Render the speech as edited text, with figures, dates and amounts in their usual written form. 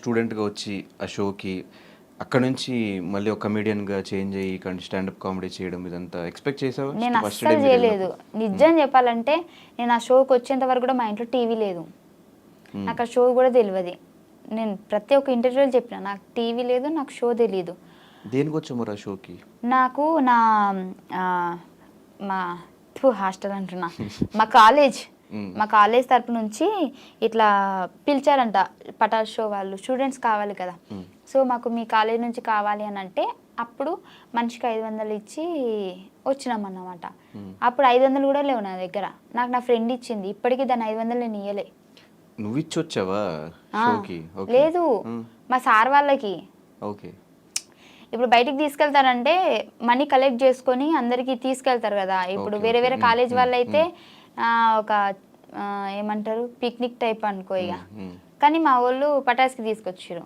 స్టూడెంట్గా వచ్చి ఆ షోకి అక్కడ నుంచి మళ్ళీ ఒక కమీడియన్గా చేంజ్ అయ్యి ఇక్కడ స్టాండప్ కామెడీ చేయడం ఇదంతా ఎక్స్పెక్ట్ చేసావా నేను ఫస్ట్ అస్సలు డే మీరు చేయలేదు. వెళ్ళినప్పుడు? నిజం చెప్పాలంటే నేను ఆ షోకి వచ్చేంత వరకు కూడా మా ఇంట్లో టీవీ లేదు. నాకు ఆ షో కూడా తెలియదు. నేను ప్రతి ఒక్క ఇంటర్వ్యూలో చెప్పిన నాకు టీవీ లేదు, నాకు షో తెలియదు. దేనికి వచ్చావు మరి ఆ షోకి? నాకు నా ఆ, మా హాస్టల్ అంటున్నా మా కాలేజ్ తరపు నుంచి ఇట్లా పిలిచారంట పటాస్ షో వాళ్ళు, స్టూడెంట్స్ కావాలి కదా. సో మాకు మీ కాలేజ్ నుంచి కావాలి అని అంటే అప్పుడు మనిషికి 500 ఇచ్చి వచ్చినామన్నమాట. అప్పుడు 500 కూడా లేవు నా దగ్గర. నాకు నా ఫ్రెండ్ ఇచ్చింది. ఇప్పటికీ దాన్ని 500 నేను ఇయ్యలే. నువ్వు ఇచ్చి వచ్చావా షోకి? లేదు, మా సార్ వాళ్ళకి. ఓకే. ఇప్పుడు బయటికి తీసుకెళ్తారంటే మనీ కలెక్ట్ చేసుకొని అందరికి తీసుకెళ్తారు కదా. ఇప్పుడు వేరే వేరే కాలేజ్ వాళ్ళు అయితే ఒక ఏమంటారు పిక్నిక్ టైప్ అనుకో ఇక. కానీ మా వాళ్ళు పటాస్కి తీసుకొచ్చారు.